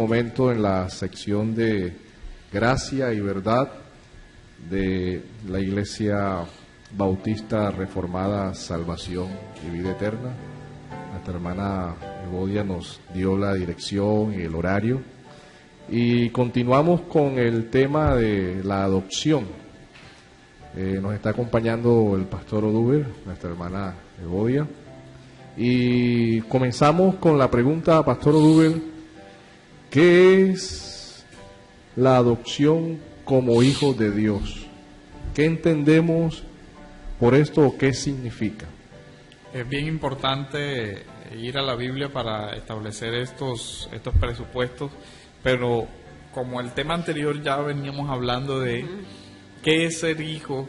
momento en la sección de Gracia y Verdad de la Iglesia Bautista Reformada Salvación y Vida Eterna. Nuestra hermana Evodia nos dio la dirección y el horario. Y continuamos con el tema de la adopción. Nos está acompañando el pastor Oduber, nuestra hermana Evodia. Y comenzamos con la pregunta, pastor Oduber, ¿qué es la adopción como hijos de Dios? ¿Qué entendemos por esto o qué significa? Es bien importante ir a la Biblia para establecer estos presupuestos, pero como el tema anterior ya veníamos hablando de qué es ser hijo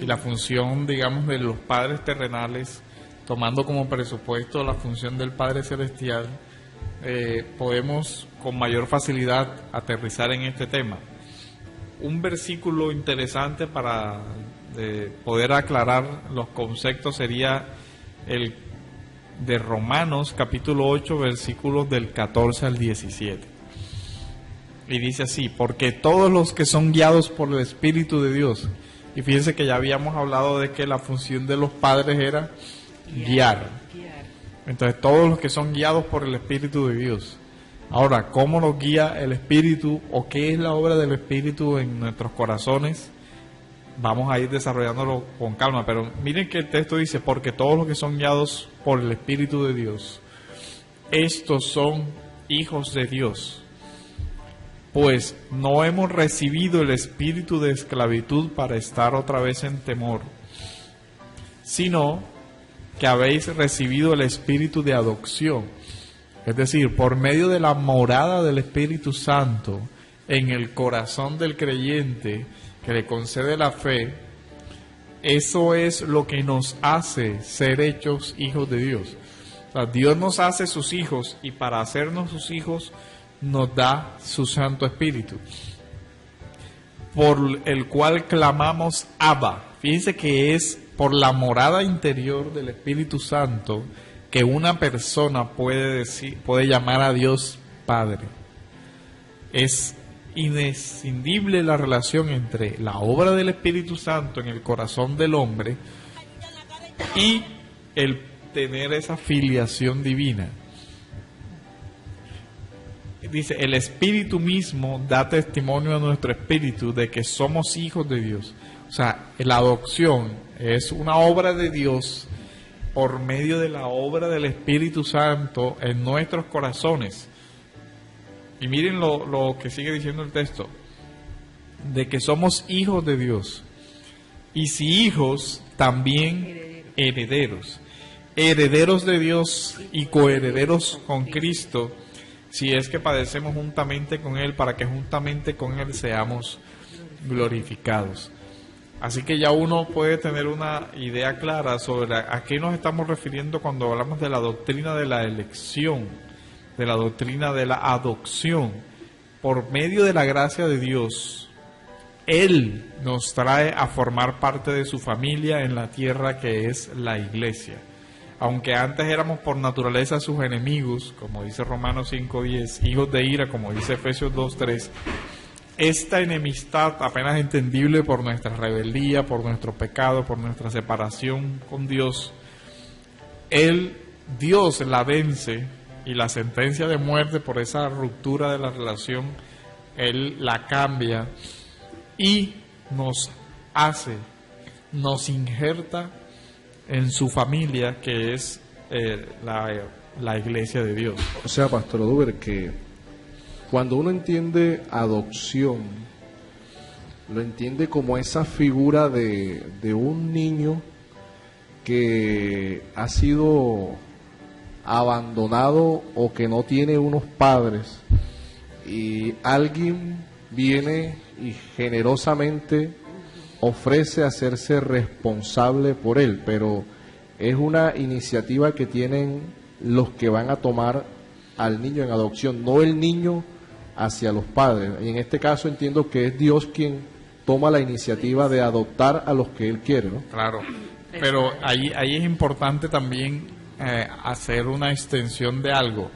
y la función, digamos, de los padres terrenales, tomando como presupuesto la función del Padre Celestial, podemos con mayor facilidad aterrizar en este tema. Un versículo interesante para poder aclarar los conceptos sería el de Romanos capítulo 8 versículos del 14 al 17. Y dice así: porque todos los que son guiados por el Espíritu de Dios, y fíjense que ya habíamos hablado de que la función de los padres era guiar. Entonces todos los que son guiados por el Espíritu de Dios. Ahora, ¿cómo nos guía el Espíritu o qué es la obra del Espíritu en nuestros corazones? Vamos a ir desarrollándolo con calma, pero miren que el texto dice: porque todos los que son guiados por el Espíritu de Dios, estos son hijos de Dios. Pues no hemos recibido el espíritu de esclavitud para estar otra vez en temor, sino que habéis recibido el espíritu de adopción, es decir, por medio de la morada del Espíritu Santo en el corazón del creyente que le concede la fe. Eso es lo que nos hace ser hechos hijos de Dios. O sea, Dios nos hace sus hijos, y para hacernos sus hijos nos da su Santo Espíritu, por el cual clamamos Abba. Fíjense que es por la morada interior del Espíritu Santo que una persona puede llamar a Dios Padre. Es inescindible la relación entre la obra del Espíritu Santo en el corazón del hombre y el tener esa filiación divina. Dice: el Espíritu mismo da testimonio a nuestro espíritu de que somos hijos de Dios. O sea, la adopción es una obra de Dios por medio de la obra del Espíritu Santo en nuestros corazones. Y miren lo que sigue diciendo el texto: de que somos hijos de Dios, y si hijos, también herederos. Herederos de Dios y coherederos con Cristo, si es que padecemos juntamente con Él, para que juntamente con Él seamos glorificados. Así que ya uno puede tener una idea clara sobre a qué nos estamos refiriendo cuando hablamos de la doctrina de la elección, de la doctrina de la adopción. Por medio de la gracia de Dios, Él nos trae a formar parte de su familia en la tierra, que es la iglesia. Aunque antes éramos por naturaleza sus enemigos, como dice Romanos 5:10, hijos de ira, como dice Efesios 2:3, esta enemistad apenas entendible por nuestra rebeldía, por nuestro pecado, por nuestra separación con Dios, Dios la vence, y la sentencia de muerte por esa ruptura de la relación, Él la cambia y nos injerta en su familia, que es la iglesia de Dios. O sea, pastor Oduber, que cuando uno entiende adopción, lo entiende como esa figura de un niño que ha sido abandonado o que no tiene unos padres, y alguien viene y generosamente ofrece hacerse responsable por él, pero es una iniciativa que tienen los que van a tomar al niño en adopción, no el niño hacia los padres. Y en este caso entiendo que es Dios quien toma la iniciativa de adoptar a los que Él quiere, ¿no? Claro, pero ahí es importante también hacer una extensión de algo.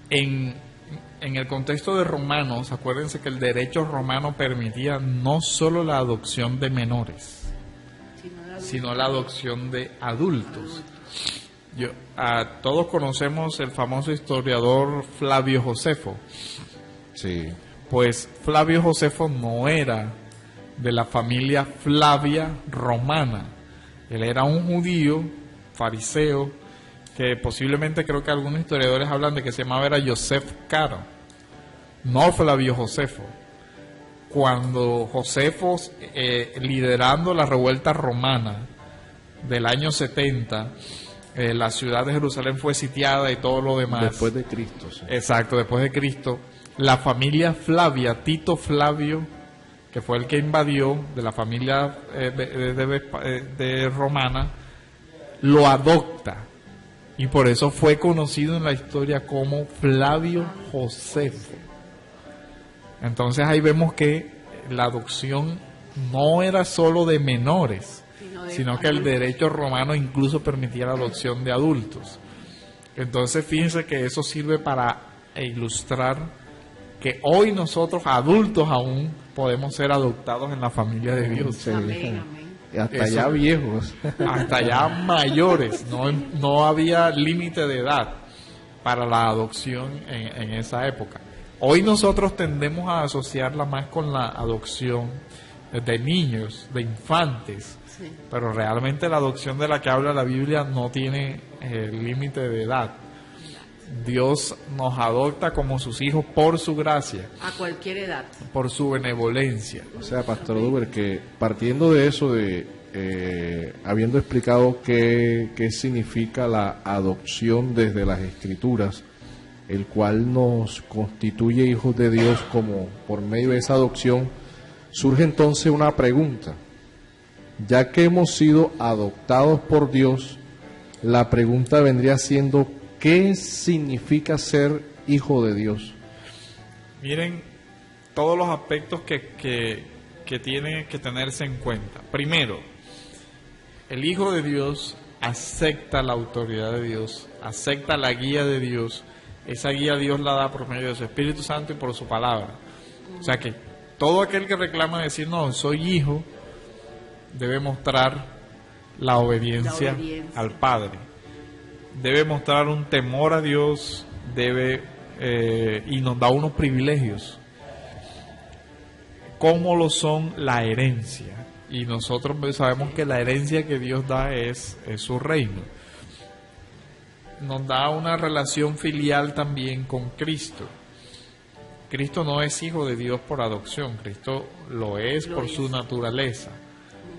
En en el contexto de Romanos, acuérdense que el derecho romano permitía no solo la adopción de menores, sino la adopción de adultos. Todos conocemos el famoso historiador Flavio Josefo. Sí. Pues Flavio Josefo no era de la familia Flavia romana. Él era un judío, fariseo, que posiblemente creo que algunos historiadores hablan de que se llamaba era Joseph Caro, no Flavio Josefo. Cuando Josefo, liderando la revuelta romana del año 70, la ciudad de Jerusalén fue sitiada y todo lo demás. Después de Cristo. Sí. Exacto, después de Cristo. La familia Flavia, Tito Flavio, que fue el que invadió de la familia de romana, lo adopta. Y por eso fue conocido en la historia como Flavio Josefo. Entonces ahí vemos que la adopción no era solo de menores, sino que el derecho romano incluso permitía la adopción de adultos. Entonces fíjense que eso sirve para ilustrar que hoy nosotros, adultos aún, podemos ser adoptados en la familia de Dios. Sí. Amén. Hasta ya viejos. Hasta ya mayores. No había límite de edad para la adopción en esa época. Hoy nosotros tendemos a asociarla más con la adopción de niños, de infantes. Sí. Pero realmente la adopción de la que habla la Biblia no tiene límite de edad. Dios nos adopta como sus hijos por su gracia, A cualquier edad. por su benevolencia. O sea, Pastor Duber, que partiendo de eso, habiendo explicado qué significa la adopción desde las Escrituras, el cual nos constituye hijos de Dios como por medio de esa adopción, surge entonces una pregunta. Ya que hemos sido adoptados por Dios, la pregunta vendría siendo: ¿qué significa ser hijo de Dios? Miren todos los aspectos que tiene que tenerse en cuenta. Primero, el Hijo de Dios acepta la autoridad de Dios, acepta la guía de Dios. Esa guía Dios la da por medio de su Espíritu Santo y por su palabra. O sea que todo aquel que reclama decir, no, soy hijo, debe mostrar la obediencia al Padre. Debe mostrar un temor a Dios, y nos da unos privilegios, como lo son la herencia. Y nosotros sabemos que la herencia que Dios da es su reino. Nos da una relación filial también con Cristo. Cristo no es hijo de Dios por adopción, Cristo lo es por su naturaleza.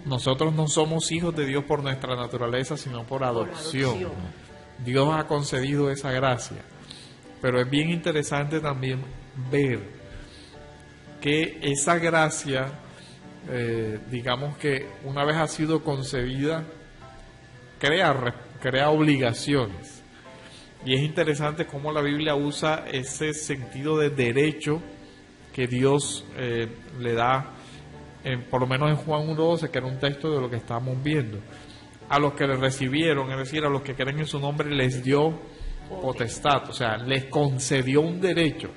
Nosotros no somos hijos de Dios por nuestra naturaleza, sino por adopción. Dios ha concedido esa gracia. Pero es bien interesante también ver que esa gracia, digamos que una vez ha sido concedida, crea obligaciones. Y es interesante cómo la Biblia usa ese sentido de derecho que Dios le da, por lo menos en Juan 1:12, que era un texto de lo que estamos viendo. A los que le recibieron, es decir, a los que creen en su nombre, les dio potestad, o sea, les concedió un derecho.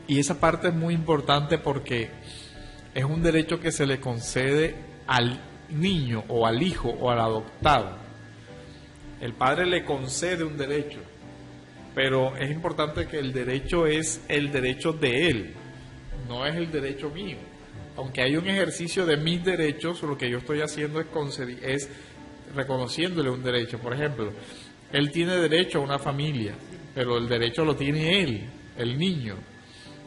Y esa parte es muy importante porque es un derecho que se le concede al niño o al hijo o al adoptado. El padre le concede un derecho, pero es importante que el derecho es el derecho de él, no es el derecho mío. Aunque hay un ejercicio de mis derechos, lo que yo estoy haciendo es reconociéndole un derecho. Por ejemplo, él tiene derecho a una familia, pero el derecho lo tiene él, el niño.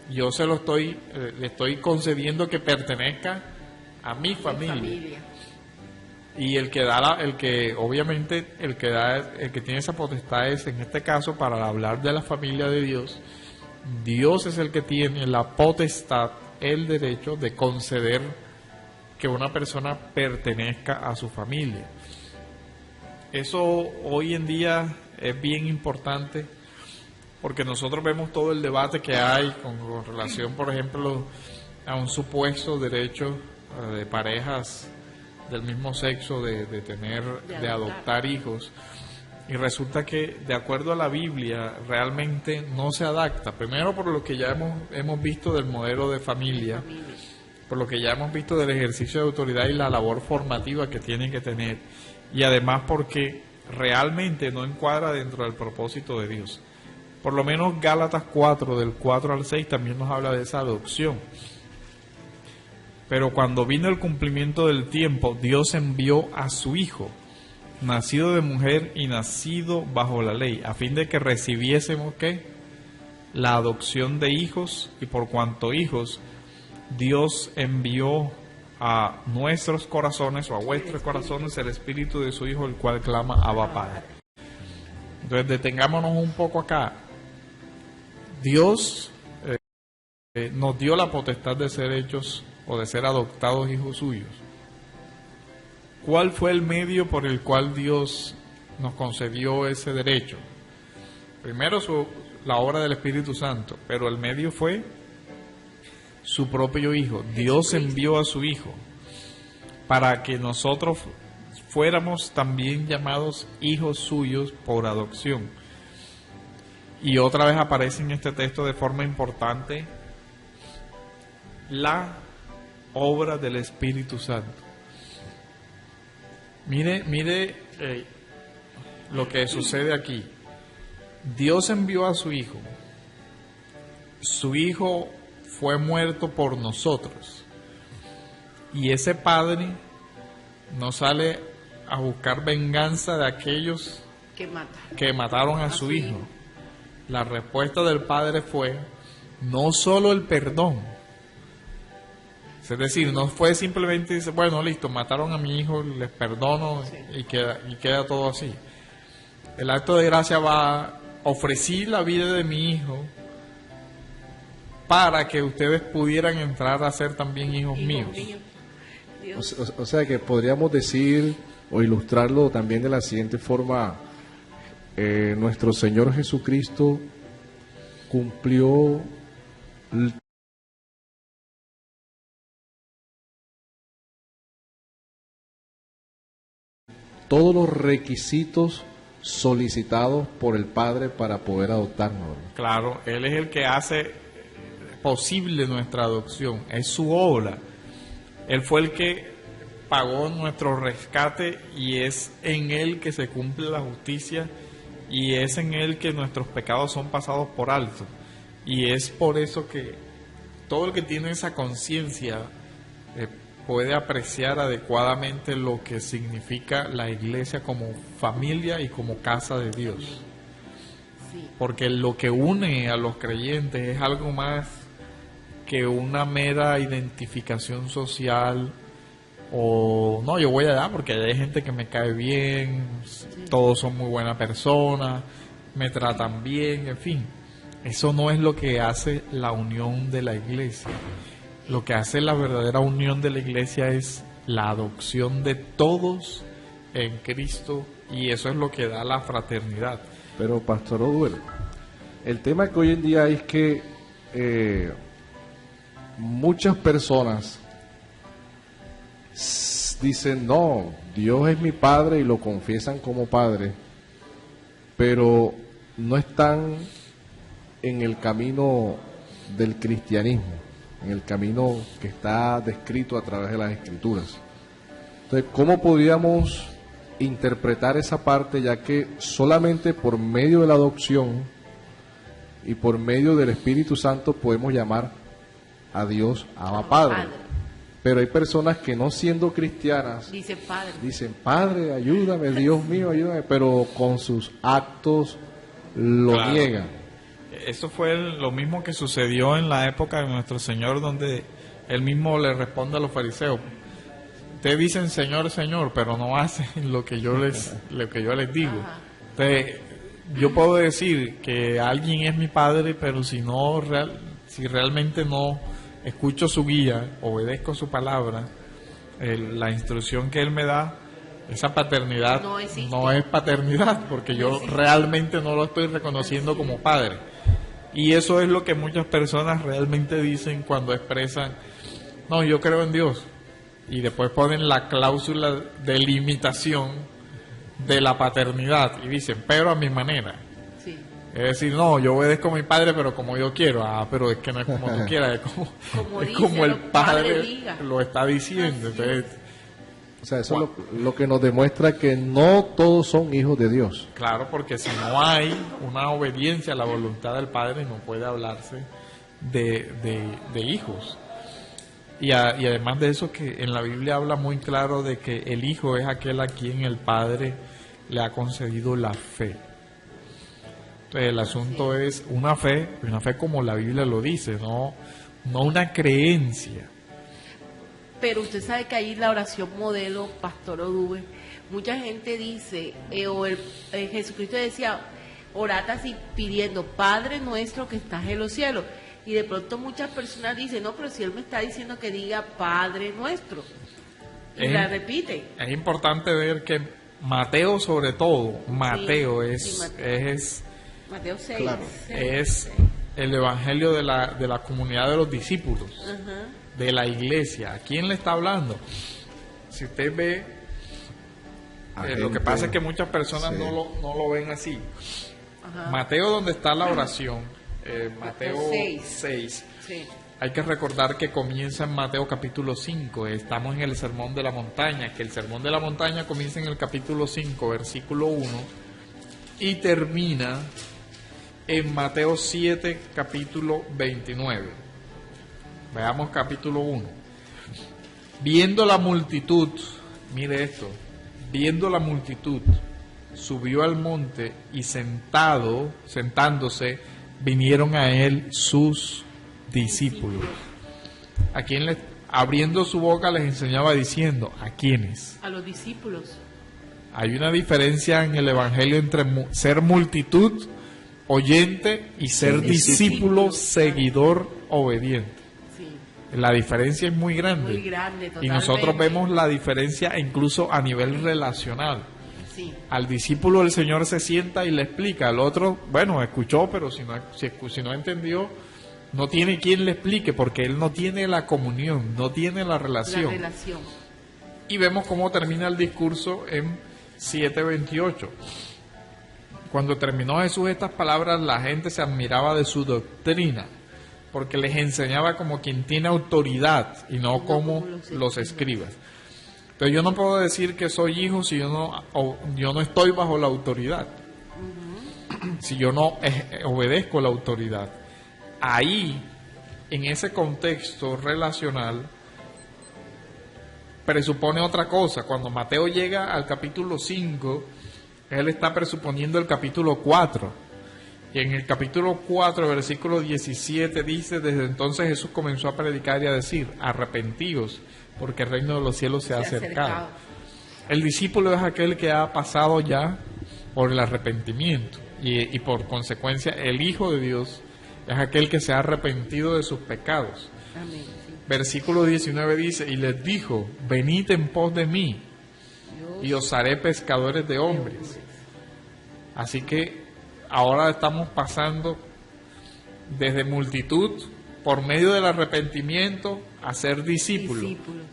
Yo le estoy concediendo que pertenezca a mi familia. Y el que tiene esa potestad es, en este caso, para hablar de la familia de Dios. Dios es el que tiene la potestad, el derecho de conceder que una persona pertenezca a su familia. Eso hoy en día es bien importante porque nosotros vemos todo el debate que hay con relación, por ejemplo, a un supuesto derecho de parejas del mismo sexo de adoptar hijos. Y resulta que, de acuerdo a la Biblia, realmente no se adapta. Primero por lo que ya hemos visto del modelo de familia, por lo que ya hemos visto del ejercicio de autoridad y la labor formativa que tienen que tener. Y además porque realmente no encuadra dentro del propósito de Dios. Por lo menos Gálatas 4, del 4 al 6, también nos habla de esa adopción. Pero cuando vino el cumplimiento del tiempo, Dios envió a su Hijo, nacido de mujer y nacido bajo la ley, a fin de que recibiésemos, ¿qué? La adopción de hijos, y por cuanto hijos, Dios envió a nuestros corazones, o a vuestros corazones, el Espíritu de su Hijo, el cual clama Abba Padre. Entonces detengámonos un poco acá. Dios nos dio la potestad de ser hechos o de ser adoptados hijos suyos. ¿Cuál fue el medio por el cual Dios nos concedió ese derecho? Primero la obra del Espíritu Santo, pero el medio fue su propio Hijo. Dios envió a su Hijo para que nosotros fuéramos también llamados hijos suyos por adopción. Y otra vez aparece en este texto de forma importante la obra del Espíritu Santo. Mire lo que sucede aquí. Dios envió a su Hijo. Su Hijo fue muerto por nosotros. Y ese Padre no sale a buscar venganza de aquellos que mataron a su Hijo. La respuesta del Padre fue no solo el perdón. Es decir, no fue simplemente decir, bueno, listo, mataron a mi hijo, les perdono y queda todo así. El acto de gracia va, ofrecí la vida de mi hijo para que ustedes pudieran entrar a ser también hijos míos. O sea que podríamos decir o ilustrarlo también de la siguiente forma: nuestro Señor Jesucristo cumplió todos los requisitos solicitados por el Padre para poder adoptarnos. Claro, Él es el que hace posible nuestra adopción, es su obra. Él fue el que pagó nuestro rescate y es en Él que se cumple la justicia y es en Él que nuestros pecados son pasados por alto. Y es por eso que todo el que tiene esa conciencia puede apreciar adecuadamente lo que significa la iglesia como familia y como casa de Dios. Porque lo que une a los creyentes es algo más que una mera identificación social o no, yo voy allá porque allá hay gente que me cae bien, todos son muy buenas personas, me tratan bien, en fin. Eso no es lo que hace la unión de la iglesia. Lo que hace la verdadera unión de la iglesia es la adopción de todos en Cristo, y eso es lo que da la fraternidad. Pero Pastor Oduel, el tema que hoy en día es que muchas personas dicen, no, Dios es mi Padre, y lo confiesan como Padre, pero no están en el camino del cristianismo, en el camino que está descrito a través de las Escrituras. Entonces, ¿cómo podríamos interpretar esa parte, ya que solamente por medio de la adopción y por medio del Espíritu Santo podemos llamar a Dios Abba Padre? Pero hay personas que, no siendo cristianas, dicen, Padre, ayúdame, Dios mío, ayúdame, pero con sus actos lo niegan. Eso fue lo mismo que sucedió en la época de nuestro Señor, donde Él mismo le responde a los fariseos: ustedes dicen Señor, Señor, pero no hacen lo que yo les digo. Entonces, yo puedo decir que alguien es mi Padre, pero si realmente no escucho su guía, obedezco su palabra, la instrucción que Él me da, esa paternidad no es paternidad, porque yo realmente no lo estoy reconociendo como Padre. Y eso es lo que muchas personas realmente dicen cuando expresan, no, yo creo en Dios, y después ponen la cláusula de limitación de la paternidad y dicen, pero a mi manera. Sí. Es decir, no, yo obedezco a mi padre, pero como yo quiero. Pero es que no es como tú quieras, Como es dice, como el lo padre padre diga. lo está diciendo. Así Entonces, O sea, eso es lo que nos demuestra que no todos son hijos de Dios. claro, porque si no hay una obediencia a la voluntad del padre, no puede hablarse de hijos. Y además de eso, que en la Biblia habla muy claro de que el hijo es aquel a quien el padre le ha concedido la fe. Entonces el asunto es una fe como la Biblia lo dice, no una creencia. Pero usted sabe que ahí la oración modelo, Pastor Oduber, mucha gente dice, Jesucristo decía, orad así pidiendo, Padre nuestro que estás en los cielos. Y de pronto muchas personas dicen, no, pero si Él me está diciendo que diga Padre nuestro. Y la repite. Es importante ver que Mateo, sobre todo, Mateo Sí, es Mateo 6. Claro. es el evangelio de la comunidad de los discípulos, Ajá. de la iglesia. ¿A quién le está hablando? Si usted ve, lo que pasa es que muchas personas sí. no lo ven así. Ajá. Mateo, donde está la oración, Mateo 6. Sí. Hay que recordar que comienza en Mateo capítulo 5, estamos en el Sermón de la Montaña, que el Sermón de la Montaña comienza en el capítulo 5, versículo 1, y termina en Mateo 7, capítulo 29. Veamos capítulo 1. Viendo la multitud, mire esto, viendo la multitud, subió al monte y sentándose, vinieron a él sus discípulos. ¿A quién abriendo su boca les enseñaba diciendo? ¿A quiénes? A los discípulos. Hay una diferencia en el evangelio entre ser multitud, oyente, y ser discípulo, seguidor, obediente. Sí. La diferencia es muy grande. Muy grande, Y totalmente. nosotros vemos la diferencia incluso a nivel relacional. Sí. Al discípulo el Señor se sienta y le explica, al otro, bueno, escuchó, pero si no entendió, no tiene quien le explique, porque él no tiene la comunión, no tiene la La relación. relación. Y vemos cómo termina el discurso en 7:28. Cuando terminó Jesús estas palabras, la gente se admiraba de su doctrina, porque les enseñaba como quien tiene autoridad y no como los escribas. Entonces yo no puedo decir que soy hijo si yo no estoy bajo la autoridad, si yo no obedezco la autoridad. Ahí, en ese contexto relacional, presupone otra cosa. Cuando Mateo llega al capítulo 5, él está presuponiendo el capítulo 4. Y en el capítulo 4, versículo 17, dice, desde entonces Jesús comenzó a predicar y a decir, arrepentíos, porque el reino de los cielos se ha acercado. El discípulo es aquel que ha pasado ya por el arrepentimiento y por consecuencia el Hijo de Dios es aquel que se ha arrepentido de sus pecados. Amén. Sí. Versículo 19 dice, y les dijo, venid en pos de mí y os haré pescadores de hombres. Así que ahora estamos pasando desde multitud por medio del arrepentimiento a ser discípulos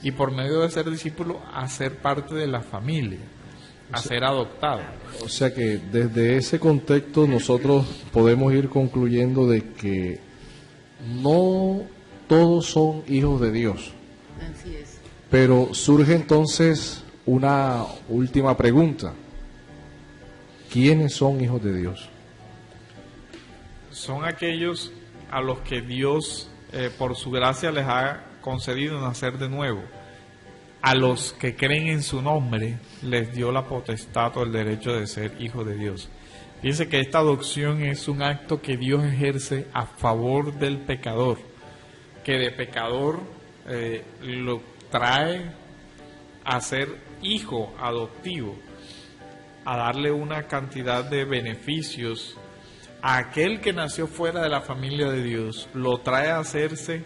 y por medio de ser discípulos a ser parte de la familia, a ser adoptados. O sea que desde ese contexto nosotros podemos ir concluyendo de que no todos son hijos de Dios. Así es. Pero surge entonces una última pregunta. ¿Quiénes son hijos de Dios? Son aquellos a los que Dios, por su gracia, les ha concedido nacer de nuevo. A los que creen en su nombre, les dio la potestad o el derecho de ser hijos de Dios. Fíjense que esta adopción es un acto que Dios ejerce a favor del pecador, que de pecador lo trae a ser hijo adoptivo, a darle una cantidad de beneficios. A aquel que nació fuera de la familia de Dios, lo trae a hacerse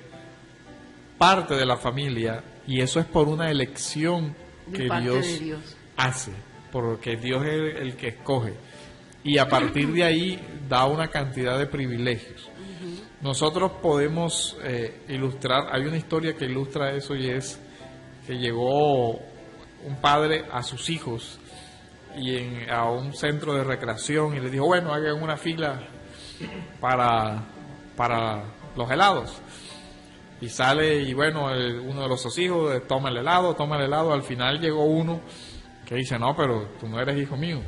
parte de la familia, y eso es por una elección que Dios hace, porque Dios es el que escoge, y a partir de ahí da una cantidad de privilegios. Nosotros podemos ilustrar, hay una historia que ilustra eso, y es que llegó un padre a sus hijos a un centro de recreación y les dijo, bueno, hagan una fila para los helados. Y sale y bueno, uno de los hijos toma el helado, al final llegó uno que dice, no, pero tú no eres hijo mío.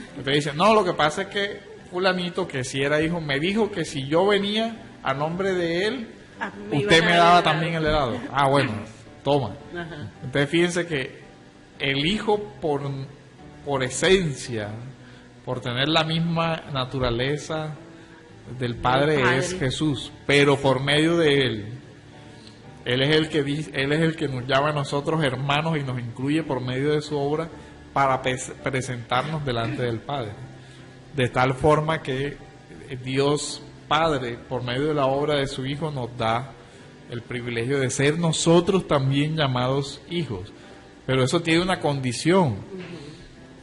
Entonces dice, no, lo que pasa es que fulanito, que si era hijo, me dijo que si yo venía a nombre de él, usted me daba también el helado. Ah, bueno, toma. Ajá. Entonces fíjense que el hijo por esencia, por tener la misma naturaleza del Padre, es Jesús, pero por medio de él. Él es el que nos llama a nosotros hermanos y nos incluye por medio de su obra para presentarnos delante del Padre. De tal forma que Dios Padre, por medio de la obra de su Hijo, nos da el privilegio de ser nosotros también llamados hijos. Pero eso tiene una condición,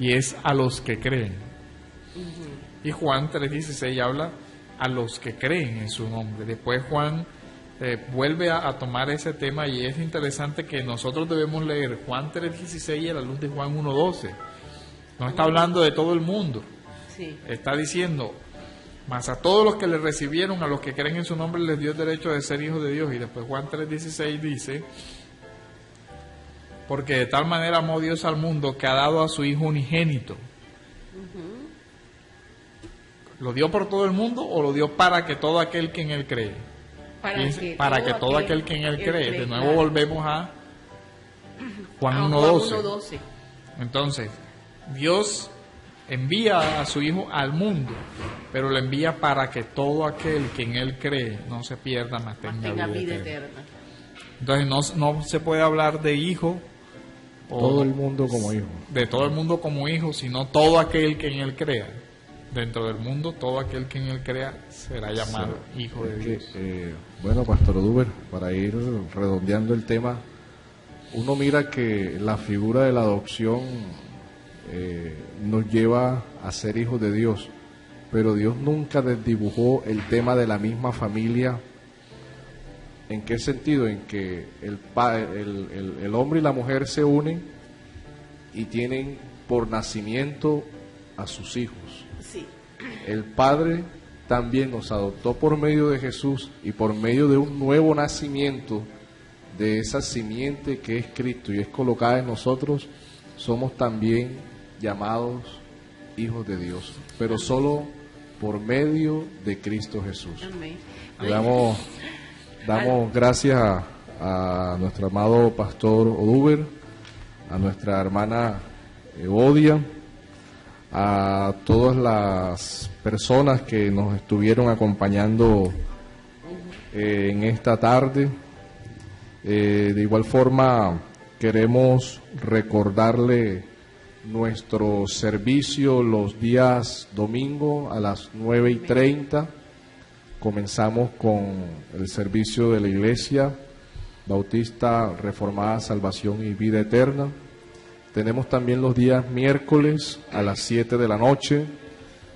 y es a los que creen. Y Juan 3:16 habla a los que creen en su nombre. Después Juan vuelve a tomar ese tema, y es interesante que nosotros debemos leer Juan 3:16 a la luz de Juan 1:12. No está hablando de todo el mundo. Sí. Está diciendo, mas a todos los que le recibieron, a los que creen en su nombre, les dio el derecho de ser hijos de Dios. Y después Juan 3:16 dice, porque de tal manera amó Dios al mundo que ha dado a su Hijo unigénito. ¿Lo dio por todo el mundo o lo dio para que todo aquel que en él cree? Para que todo aquel que en él cree. De nuevo, claro, volvemos a Juan 1:12. Entonces, Dios envía a su Hijo al mundo, pero lo envía para que todo aquel que en él cree no se pierda, mas tenga vida eterna. Entonces no se puede hablar de hijo todo el mundo como hijo, de todo el mundo como hijo, sino todo aquel que en él crea. Dentro del mundo, todo aquel que en él crea será llamado hijo de Dios. Bueno, Pastor Oduber, para ir redondeando el tema, uno mira que la figura de la adopción nos lleva a ser hijos de Dios, pero Dios nunca desdibujó el tema de la misma familia. ¿En qué sentido? En que el hombre y la mujer se unen y tienen por nacimiento a sus hijos. Sí. El Padre también nos adoptó por medio de Jesús, y por medio de un nuevo nacimiento de esa simiente que es Cristo y es colocada en nosotros, somos también llamados hijos de Dios, pero solo por medio de Cristo Jesús. Amén. Damos gracias a nuestro amado Pastor Oduber, a nuestra hermana Evodia, a todas las personas que nos estuvieron acompañando en esta tarde. De igual forma, queremos recordarle nuestro servicio los días domingo a las 9:30. Comenzamos con el servicio de la Iglesia Bautista Reformada Salvación y Vida Eterna. Tenemos también los días miércoles a las 7 de la noche.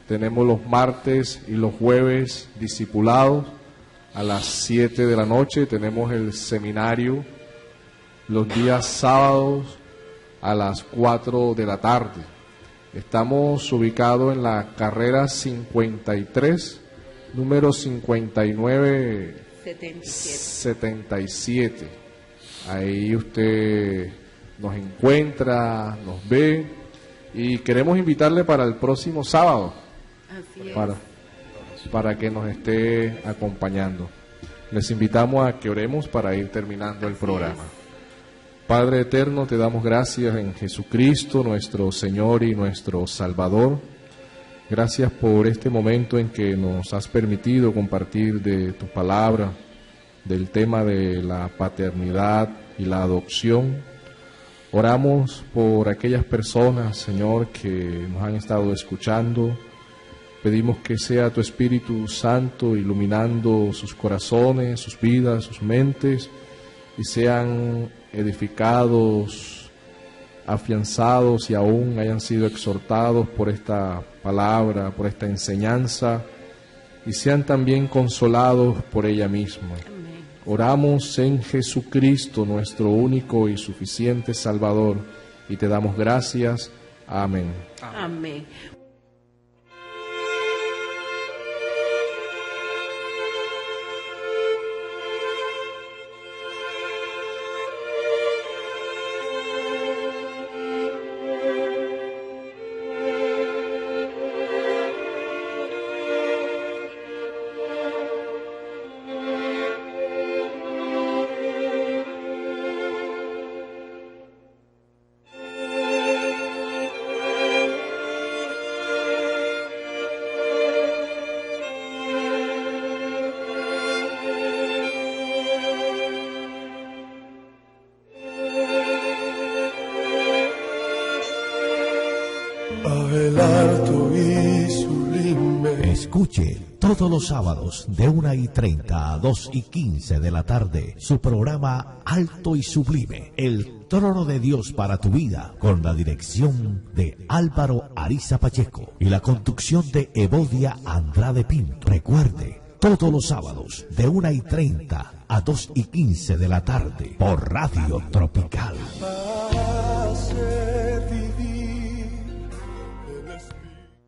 Tenemos los martes y los jueves discipulados a las 7 de la noche. Tenemos el seminario los días sábados a las 4 de la tarde. Estamos ubicados en la carrera 53, número 5977. Ahí usted nos encuentra, nos ve, y queremos invitarle para el próximo sábado. Así es. Para que nos esté acompañando. Les invitamos a que oremos para ir terminando el programa. Padre eterno, te damos gracias en Jesucristo, nuestro Señor y nuestro Salvador. Gracias por este momento en que nos has permitido compartir de tu palabra, del tema de la paternidad y la adopción. Oramos por aquellas personas, Señor, que nos han estado escuchando. Pedimos que sea tu Espíritu Santo iluminando sus corazones, sus vidas, sus mentes, y sean edificados, afianzados y aún hayan sido exhortados por esta palabra, por esta enseñanza, y sean también consolados por ella misma. Amén. Oramos en Jesucristo, nuestro único y suficiente Salvador, y te damos gracias Amén. Amén. Escuche todos los sábados de 1:30 a 2:15 de la tarde su programa Alto y Sublime, el trono de Dios para tu vida, con la dirección de Álvaro Ariza Pacheco y la conducción de Evodia Andrade Pinto. Recuerde, todos los sábados de 1:30 a 2:15 de la tarde por Radio Tropical.